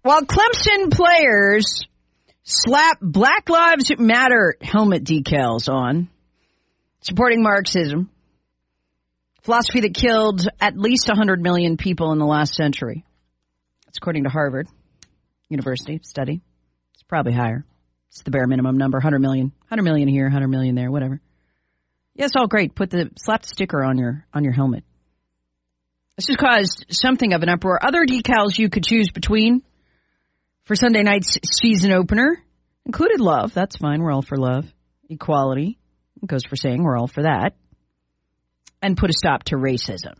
While Clemson players slap Black Lives Matter helmet decals on, supporting Marxism, philosophy that killed at least 100 million people in the last century. That's according to Harvard University study. It's probably higher. It's the bare minimum number, 100 million. 100 million here, 100 million there, whatever. Yes, all great. Slap the sticker on your helmet. This has caused something of an uproar. Other decals you could choose between for Sunday night's season opener included love. That's fine. We're all for love. Equality. It goes for saying we're all for that. And put a stop to racism.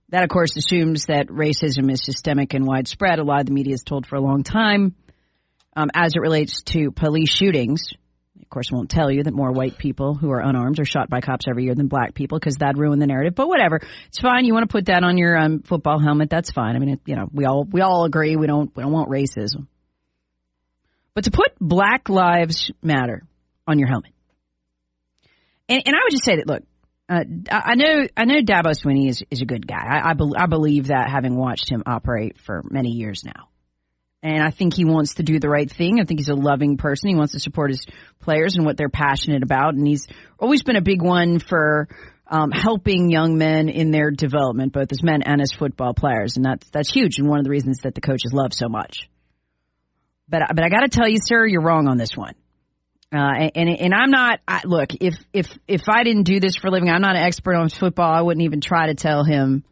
That, of course, assumes that racism is systemic and widespread. A lot of the media has told for a long time as it relates to police shootings. Of course, I won't tell you that more white people who are unarmed are shot by cops every year than black people because that'd ruin the narrative. But whatever. It's fine. You want to put that on your football helmet. That's fine. I mean, we all agree we don't want racism. But to put Black Lives Matter on your helmet. And I would just say that, look, I know Dabo Sweeney is a good guy. I believe that, having watched him operate for many years now. And I think he wants to do the right thing. I think he's a loving person. He wants to support his players and what they're passionate about. And he's always been a big one for helping young men in their development, both as men and as football players. And that's huge, and one of the reasons that the coaches love so much. But I got to tell you, sir, you're wrong on this one. And I'm not. Look, if I didn't do this for a living, I'm not an expert on football. I wouldn't even try to tell him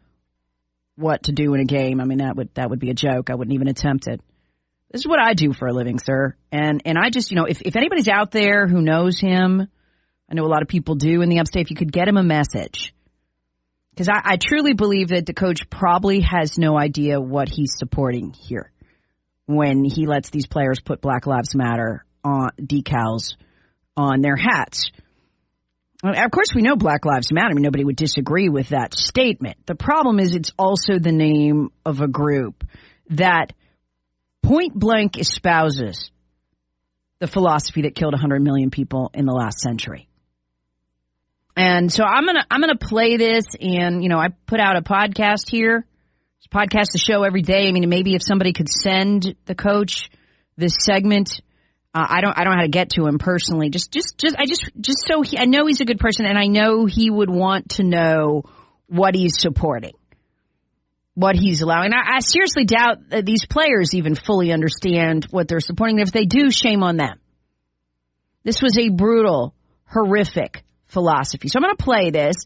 what to do in a game. I mean, that would be a joke. I wouldn't even attempt it. This is what I do for a living, sir. And I just, if anybody's out there who knows him, I know a lot of people do in the upstate, if you could get him a message. Because I truly believe that the coach probably has no idea what he's supporting here when he lets these players put Black Lives Matter on decals on their hats. Of course, we know Black Lives Matter. I mean, nobody would disagree with that statement. The problem is it's also the name of a group that point blank espouses the philosophy that killed 100 million people in the last century. And so I'm gonna play this, and I put out a podcast here. It's a podcast to show every day. I mean, maybe if somebody could send the coach this segment, I don't know how to get to him personally. I know he's a good person, and I know he would want to know what he's supporting, what he's allowing. I seriously doubt that these players even fully understand what they're supporting. If they do, shame on them. This was a brutal, horrific philosophy. So I'm going to play this.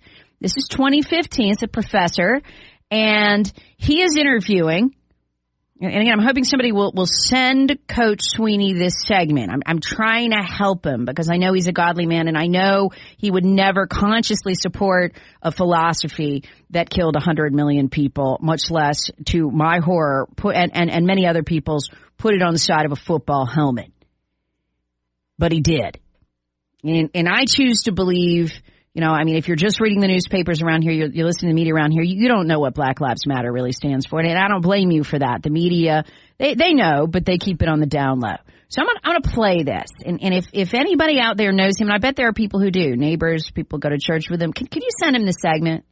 This is 2015. It's a professor, and he is interviewing. And again, I'm hoping somebody will send Coach Sweeney this segment. I'm trying to help him because I know he's a godly man, and I know he would never consciously support a philosophy that killed 100 million people, much less, to my horror, and many other people's, put it on the side of a football helmet. But he did. And I choose to believe, if you're just reading the newspapers around here, you're listening to the media around here, you don't know what Black Lives Matter really stands for. And I don't blame you for that. The media, they know, but they keep it on the down low. So I'm going to play this. And if anybody out there knows him, and I bet there are people who do, neighbors, people go to church with him, can you send him this segment?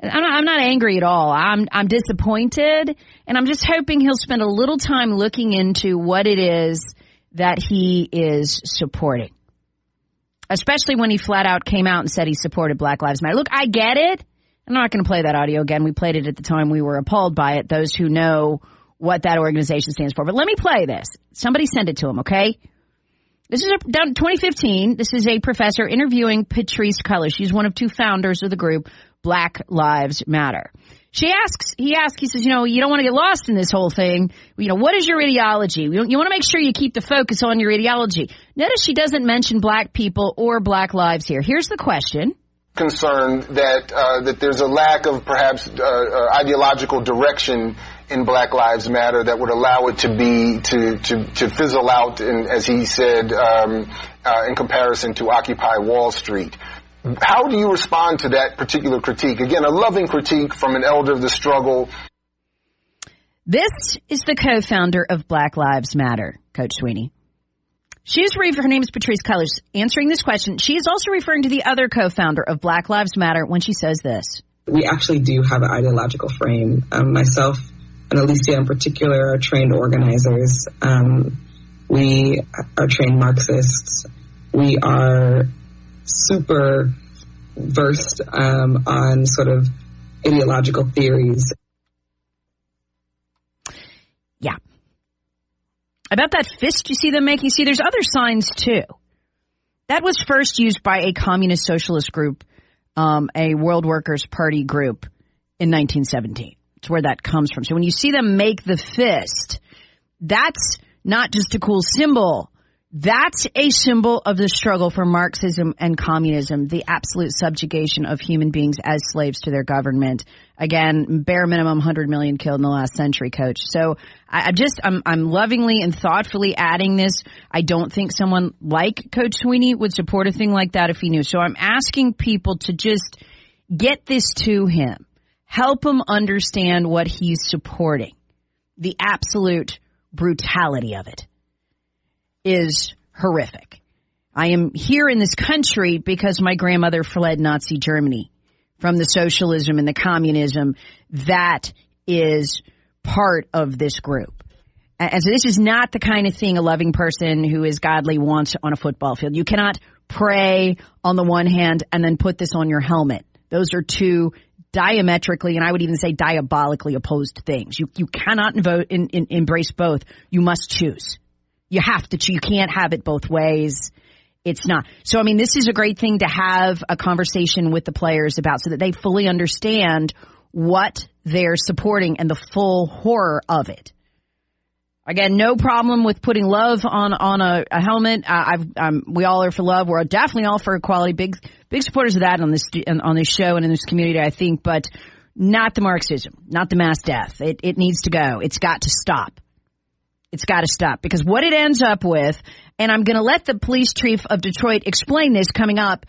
I'm not angry at all. I'm disappointed, and I'm just hoping he'll spend a little time looking into what it is that he is supporting. Especially when he flat out came out and said he supported Black Lives Matter. Look, I get it. I'm not going to play that audio again. We played it at the time. We were appalled by it, those who know what that organization stands for. But let me play this. Somebody send it to him, okay? This is 2015. This is a professor interviewing Patrisse Cullors. She's one of two founders of the group Black Lives Matter. He says, you don't want to get lost in this whole thing. What is your ideology? You want to make sure you keep the focus on your ideology. Notice she doesn't mention black people or black lives here. Here's the question. Concerned that there's a lack of perhaps ideological direction in Black Lives Matter that would allow it to fizzle out, as he said, in comparison to Occupy Wall Street. How do you respond to that particular critique? Again, a loving critique from an elder of the struggle. This is the co-founder of Black Lives Matter, Coach Sweeney. Her name is Patrisse Cullors. Answering this question, she is also referring to the other co-founder of Black Lives Matter when she says this. We actually do have an ideological frame. Myself and Alicia in particular, are trained organizers. We are trained Marxists. We are super versed on sort of ideological theories. Yeah. About that fist you see them making, see, there's other signs too. That was first used by a communist socialist group, a World Workers' Party group in 1917. It's where that comes from. So when you see them make the fist, that's not just a cool symbol. That's a symbol of the struggle for Marxism and communism, the absolute subjugation of human beings as slaves to their government. Again, bare minimum 100 million killed in the last century, Coach. So I'm lovingly and thoughtfully adding this. I don't think someone like Coach Sweeney would support a thing like that if he knew. So I'm asking people to just get this to him. Help him understand what he's supporting. The absolute brutality of it is horrific. I am here in this country because my grandmother fled Nazi Germany from the socialism and the communism that is part of this group. And so this is not the kind of thing a loving person who is godly wants on a football field. You cannot pray on the one hand and then put this on your helmet. Those are two diametrically, and I would even say diabolically opposed things. You cannot embrace both. You must choose. You have to choose. You can't have it both ways. It's not. So, I mean, this is a great thing to have a conversation with the players about so that they fully understand what they're supporting and the full horror of it. Again, no problem with putting love on a helmet. We all are for love. We're definitely all for equality. Big supporters of that on this show and in this community, I think, but not the Marxism, not the mass death. It needs to go. It's got to stop. It's got to stop, because what it ends up with, and I'm going to let the police chief of Detroit explain this coming up.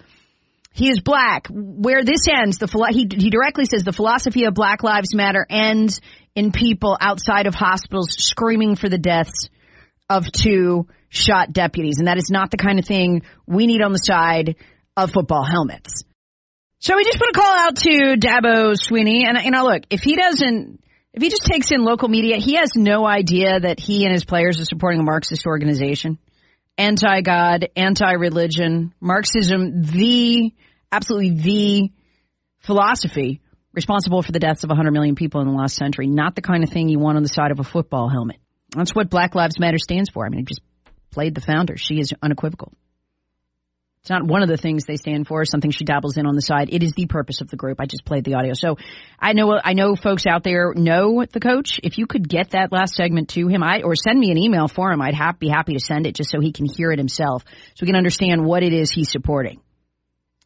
He is black. Where this ends, he directly says the philosophy of Black Lives Matter ends in people outside of hospitals screaming for the deaths of 2 shot deputies. And that is not the kind of thing we need on the side of football helmets. So we just want to call out to Dabo Sweeney. And, look, if he just takes in local media, he has no idea that he and his players are supporting a Marxist organization. Anti-God, anti-religion, Marxism, absolutely the philosophy responsible for the deaths of 100 million people in the last century. Not the kind of thing you want on the side of a football helmet. That's what Black Lives Matter stands for. I mean, it just played the founder. She is unequivocal. It's not one of the things they stand for, something she dabbles in on the side. It is the purpose of the group. I just played the audio. So I know folks out there know the coach. If you could get that last segment to him, or send me an email for him, I'd be happy to send it just so he can hear it himself, so we can understand what it is he's supporting.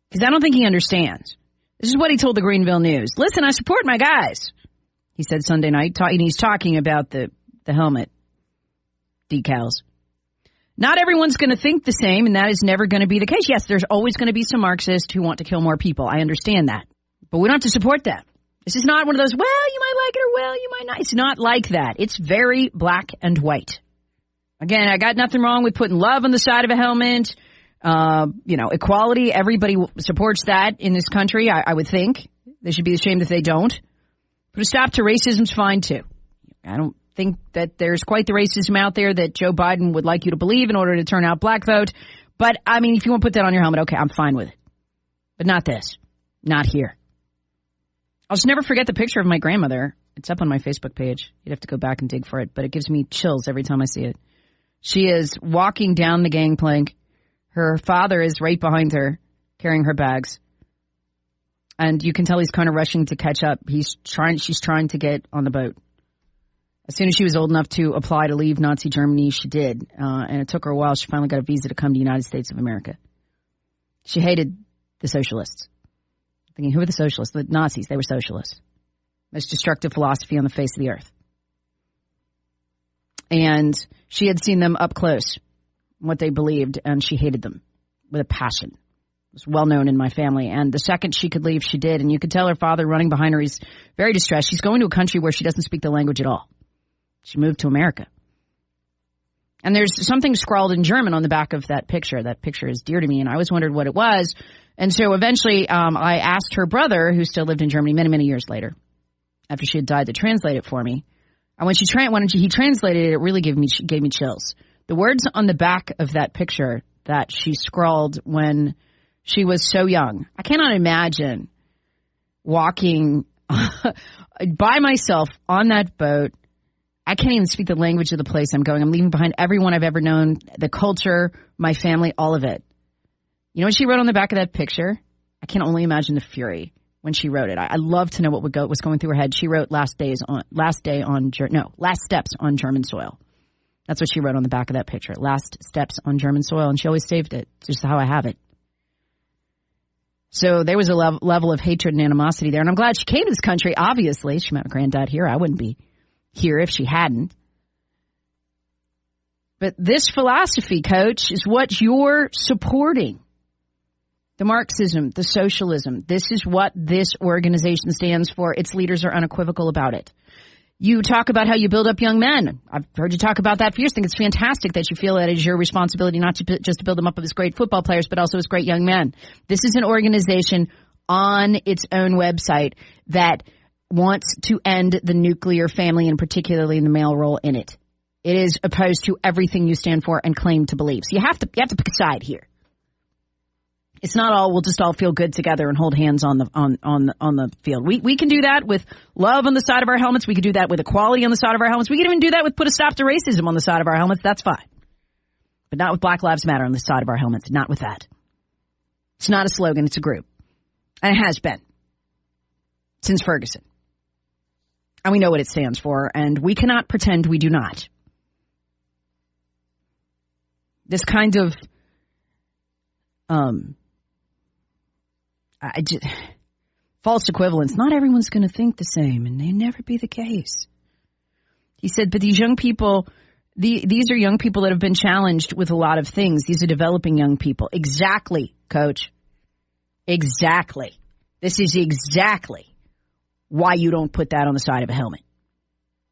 Because I don't think he understands. This is what he told the Greenville News. Listen, I support my guys, he said Sunday night, and he's talking about the helmet decals. Not everyone's going to think the same, and that is never going to be the case. Yes, there's always going to be some Marxists who want to kill more people. I understand that. But we don't have to support that. This is not one of those, well, you might like it or well, you might not. It's not like that. It's very black and white. Again, I got nothing wrong with putting love on the side of a helmet. Equality, everybody supports that in this country, I would think. They should be ashamed if they don't. Put a stop to racism's fine, too. I don't think that there's quite the racism out there that Joe Biden would like you to believe in order to turn out black vote. But, I mean, if you want to put that on your helmet, okay, I'm fine with it. But not this. Not here. I'll just never forget the picture of my grandmother. It's up on my Facebook page. You'd have to go back and dig for it, but it gives me chills every time I see it. She is walking down the gangplank. Her father is right behind her, carrying her bags. And you can tell he's kind of rushing to catch up. She's trying to get on the boat. As soon as she was old enough to apply to leave Nazi Germany, she did. And it took her a while. She finally got a visa to come to the United States of America. She hated the socialists. Thinking, who are the socialists? The Nazis. They were socialists. Most destructive philosophy on the face of the earth. And she had seen them up close, what they believed, and she hated them with a passion. It was well known in my family. And the second she could leave, she did. And you could tell her father running behind her, he's very distressed. She's going to a country where she doesn't speak the language at all. She moved to America. And there's something scrawled in German on the back of that picture. That picture is dear to me, and I always wondered what it was. And so eventually I asked her brother, who still lived in Germany many, many years later, after she had died, to translate it for me. And when he translated it, it really gave me chills. The words on the back of that picture that she scrawled when she was so young. I cannot imagine walking by myself on that boat. I can't even speak the language of the place I'm going. I'm leaving behind everyone I've ever known, the culture, my family, all of it. You know what she wrote on the back of that picture? I can only imagine the fury when she wrote it. I love to know what was going through her head. She wrote last steps on German soil. That's what she wrote on the back of that picture. Last steps on German soil. And she always saved it. It's just how I have it. So there was a level of hatred and animosity there. And I'm glad she came to this country, obviously. She met my granddad here. I wouldn't be here if she hadn't. But this philosophy, Coach, is what you're supporting. The Marxism, the socialism. This is what this organization stands for. Its leaders are unequivocal about it. You talk about how you build up young men. I've heard you talk about that for years. I think it's fantastic that you feel that it is your responsibility not to just to build them up as great football players, but also as great young men. This is an organization on its own website that wants to end the nuclear family, and particularly the male role in it. It is opposed to everything you stand for and claim to believe. So you have to pick a side here. It's not all we'll just all feel good together and hold hands on the field. We can do that with love on the side of our helmets. We can do that with equality on the side of our helmets. We can even do that with put a stop to racism on the side of our helmets. That's fine. But not with Black Lives Matter on the side of our helmets. Not with that. It's not a slogan. It's a group. And it has been since Ferguson. And we know what it stands for. And we cannot pretend we do not. This kind of false equivalence. Not everyone's going to think the same, and they never be the case. He said, but these young people, these are young people that have been challenged with a lot of things. These are developing young people. Exactly, Coach. Exactly. This is exactly why you don't put that on the side of a helmet.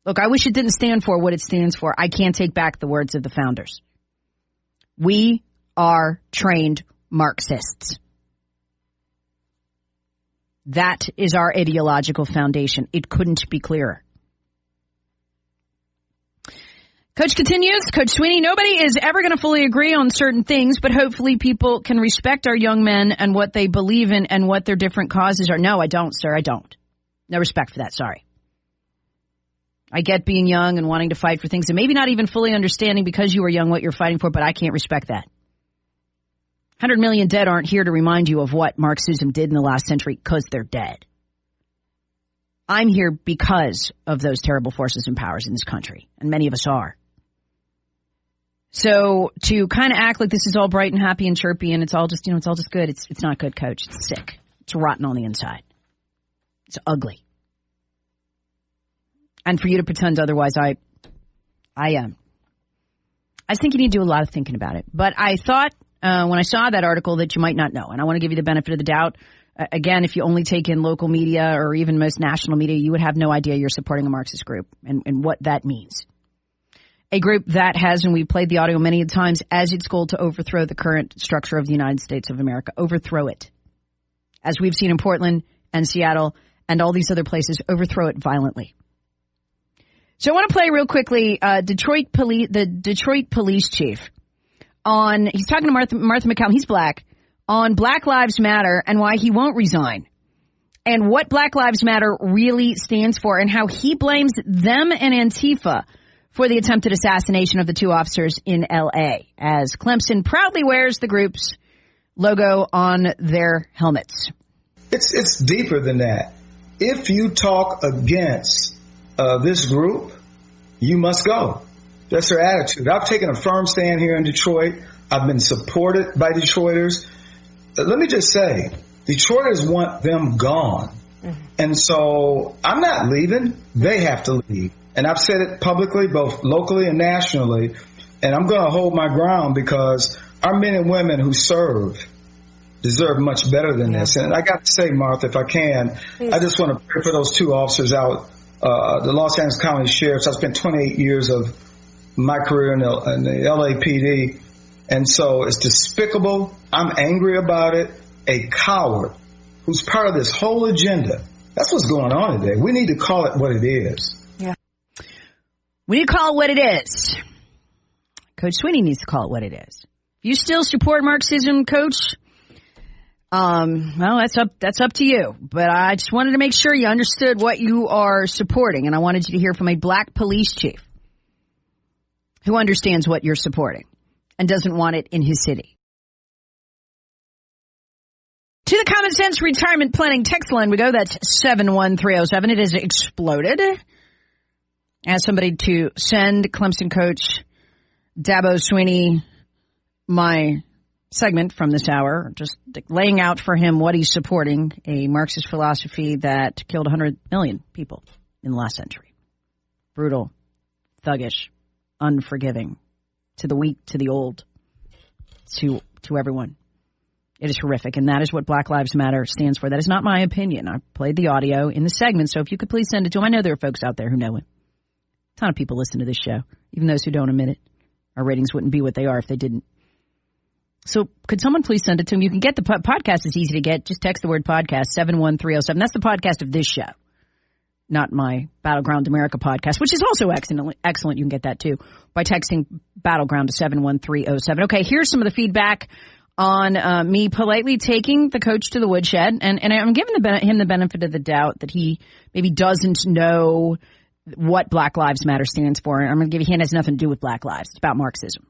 Look, I wish it didn't stand for what it stands for. I can't take back the words of the founders. We are trained Marxists. That is our ideological foundation. It couldn't be clearer. Coach continues, Coach Sweeney, nobody is ever going to fully agree on certain things, but hopefully people can respect our young men and what they believe in and what their different causes are. No, I don't, sir. I don't. No respect for that. Sorry. I get being young and wanting to fight for things and maybe not even fully understanding because you were young what you're fighting for, but I can't respect that. 100 million dead aren't here to remind you of what Marxism did in the last century because they're dead. I'm here because of those terrible forces and powers in this country, and many of us are. So to kind of act like this is all bright and happy and chirpy and it's all just, it's all just good. It's not good, Coach. It's sick. It's rotten on the inside. It's ugly. And for you to pretend otherwise, I think you need to do a lot of thinking about it. But I thought when I saw that article that you might not know, and I want to give you the benefit of the doubt. Again, if you only take in local media or even most national media, you would have no idea you're supporting a Marxist group and what that means. A group that has, and we've played the audio many times, as its goal to overthrow the current structure of the United States of America. Overthrow it. As we've seen in Portland and Seattle and all these other places, overthrow it violently. So I want to play real quickly the Detroit police chief. He's talking to Martha McCallum, he's black, on Black Lives Matter and why he won't resign. And what Black Lives Matter really stands for and how he blames them and Antifa for the attempted assassination of the two officers in L.A. as Clemson proudly wears the group's logo on their helmets. It's deeper than that. If you talk against this group, you must go. That's their attitude. I've taken a firm stand here in Detroit. I've been supported by Detroiters. Let me just say, Detroiters want them gone. Mm-hmm. And so I'm not leaving. They have to leave. And I've said it publicly, both locally and nationally. And I'm going to hold my ground because our men and women who serve deserve much better than this. And I got to say, Martha, if I can, I just want to pray for those two officers out, the Los Angeles County Sheriffs. I spent 28 years of my career in the LAPD. And so it's despicable. I'm angry about it. A coward who's part of this whole agenda. That's what's going on today. We need to call it what it is. Yeah. We need to call it what it is. Coach Sweeney needs to call it what it is. If you still support Marxism, Coach, well, that's up to you. But I just wanted to make sure you understood what you are supporting, and I wanted you to hear from a black police chief who understands what you're supporting and doesn't want it in his city. To the Common Sense Retirement Planning text line we go. That's 71307. It has exploded. Ask somebody to send Clemson coach Dabo Sweeney my segment from this hour, just laying out for him what he's supporting, a Marxist philosophy that killed 100 million people in the last century. Brutal, thuggish, unforgiving, to the weak, to the old, to everyone. It is horrific, and that is what Black Lives Matter stands for. That is not my opinion. I played the audio in the segment, so if you could please send it to him. I know there are folks out there who know it. A ton of people listen to this show, even those who don't admit it. Our ratings wouldn't be what they are if they didn't. So could someone please send it to him? You can get the podcast. It's easy to get. Just text the word podcast, 71307. That's the podcast of this show, not my Battleground America podcast, which is also excellent. You can get that, too, by texting Battleground to 71307. Okay, here's some of the feedback on me politely taking the coach to the woodshed. And I'm giving him the benefit of the doubt that he maybe doesn't know what Black Lives Matter stands for. I'm going to give you a hint. It has nothing to do with Black lives. It's about Marxism.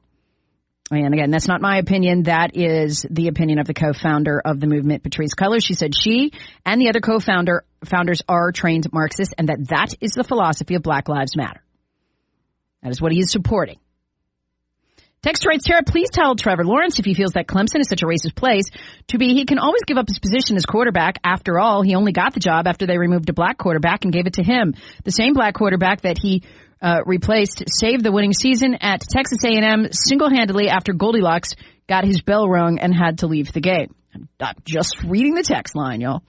And again, that's not my opinion. That is the opinion of the co-founder of the movement, Patrisse Cullors. She said she and the other co-founders are trained Marxists, and that is the philosophy of Black Lives Matter. That is what he is supporting. Text writes, Tara, please tell Trevor Lawrence if he feels that Clemson is such a racist place to be. He can always give up his position as quarterback. After all, he only got the job after they removed a black quarterback and gave it to him. The same black quarterback that he replaced saved the winning season at Texas A&M single-handedly after Goldilocks got his bell rung and had to leave the game. I'm just reading the text line, y'all.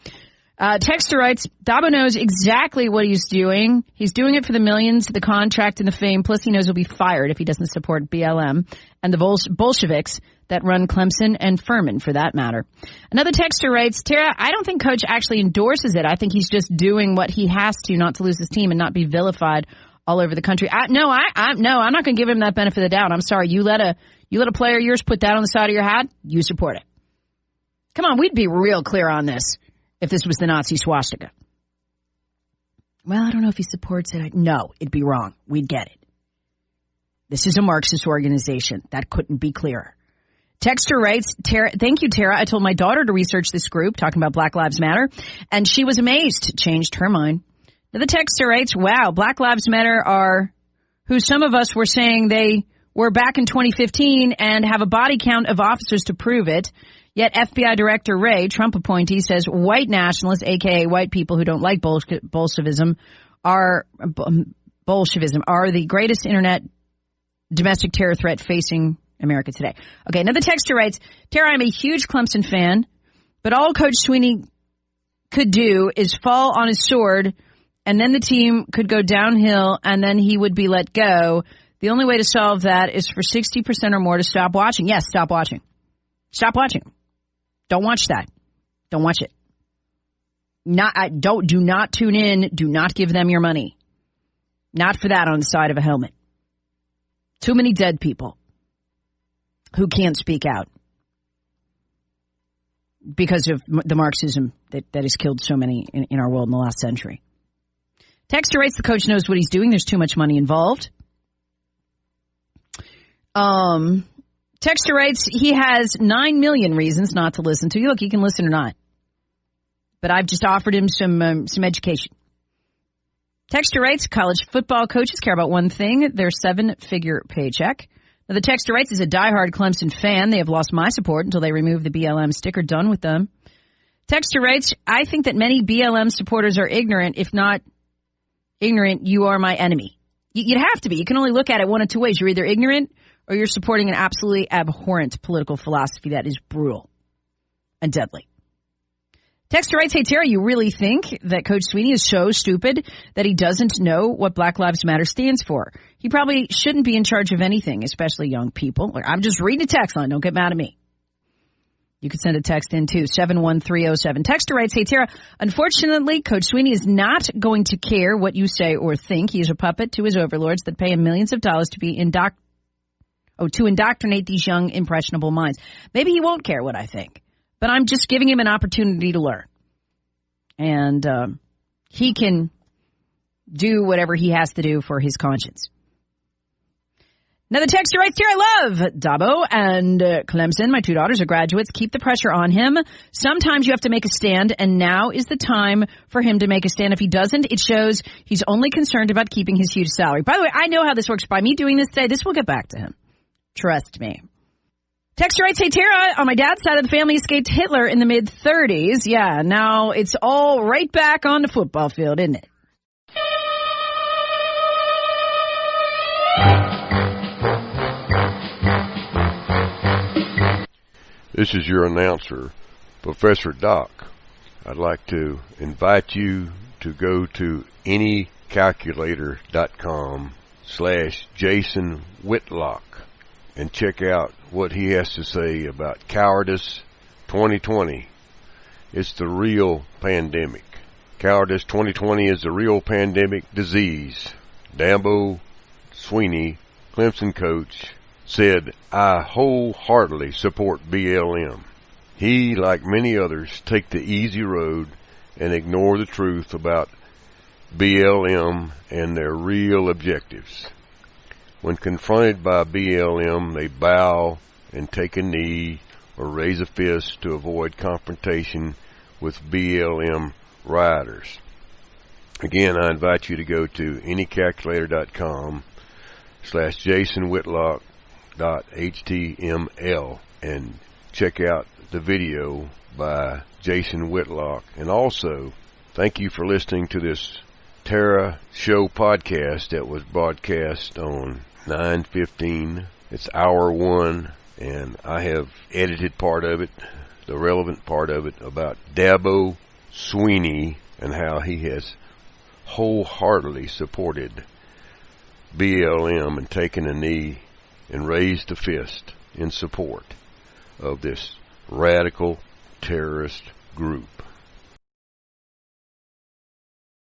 Texter writes, Dabo knows exactly what he's doing. He's doing it for the millions, the contract, and the fame. Plus, he knows he'll be fired if he doesn't support BLM and the Bolsheviks that run Clemson and Furman, for that matter. Another texter writes, Tara, I don't think Coach actually endorses it. I think he's just doing what he has to not to lose his team and not be vilified all over the country. I'm not going to give him that benefit of the doubt. I'm sorry. You let a player of yours put that on the side of your hat, you support it. Come on, we'd be real clear on this if this was the Nazi swastika. Well, I don't know if he supports it. No, it'd be wrong. We'd get it. This is a Marxist organization. That couldn't be clearer. Texter writes, thank you, Tara. I told my daughter to research this group, talking about Black Lives Matter, and she was amazed. Changed her mind. Now, the texter writes, wow, Black Lives Matter are who some of us were saying they were back in 2015 and have a body count of officers to prove it. Yet FBI Director Wray, Trump appointee, says white nationalists, a.k.a. white people who don't like Bolshevism, are the greatest internet domestic terror threat facing America today. Okay, another texter writes, Tara, I'm a huge Clemson fan, but all Coach Sweeney could do is fall on his sword, and then the team could go downhill, and then he would be let go. The only way to solve that is for 60% or more to stop watching. Yes, stop watching. Stop watching. Don't watch that. Don't watch it. Do not tune in. Do not give them your money. Not for that on the side of a helmet. Too many dead people who can't speak out because of the Marxism that has killed so many in our world in the last century. Texter writes, the coach knows what he's doing. There's too much money involved. Texter writes, he has 9 million reasons not to listen to you. Look, he can listen or not. But I've just offered him some education. Texter writes, college football coaches care about one thing, their 7-figure paycheck. Now, the texter writes, is a diehard Clemson fan. They have lost my support until they remove the BLM sticker. Done with them. Texter writes, I think that many BLM supporters are ignorant. If not ignorant, you are my enemy. You'd have to be. You can only look at it one of two ways. You're either ignorant or you're supporting an absolutely abhorrent political philosophy that is brutal and deadly. Texter writes, hey, Tara, you really think that Coach Sweeney is so stupid that he doesn't know what Black Lives Matter stands for? He probably shouldn't be in charge of anything, especially young people. I'm just reading a text line. Don't get mad at me. You can send a text in too, 71307. Texter writes, hey, Tara, unfortunately, Coach Sweeney is not going to care what you say or think. He is a puppet to his overlords that pay him millions of dollars to be to indoctrinate these young, impressionable minds. Maybe he won't care what I think, but I'm just giving him an opportunity to learn. And he can do whatever he has to do for his conscience. Another texter writes here, I love Dabo and Clemson. My two daughters are graduates. Keep the pressure on him. Sometimes you have to make a stand, and now is the time for him to make a stand. If he doesn't, it shows he's only concerned about keeping his huge salary. By the way, I know how this works. By me doing this today, this will get back to him. Trust me. Texter writes, hey, Tara, on my dad's side of the family escaped Hitler in the mid-30s. Yeah, now it's all right back on the football field, isn't it? This is your announcer, Professor Doc. I'd like to invite you to go to anycalculator.com/Jason Whitlock and check out what he has to say about Cowardice 2020. It's the real pandemic. Cowardice 2020 is the real pandemic disease. Dabo Sweeney, Clemson coach, said, I wholeheartedly support BLM. He, like many others, take the easy road and ignore the truth about BLM and their real objectives. When confronted by BLM, they bow and take a knee or raise a fist to avoid confrontation with BLM rioters. Again, I invite you to go to anycalculator.com/Jason Whitlock .html and check out the video by Jason Whitlock. And also, thank you for listening to this Tara Show podcast that was broadcast on 9/15. It's hour 1, and I have edited part of it, the relevant part of it, about Dabo Sweeney and how he has wholeheartedly supported BLM and taken a knee and raised a fist in support of this radical terrorist group.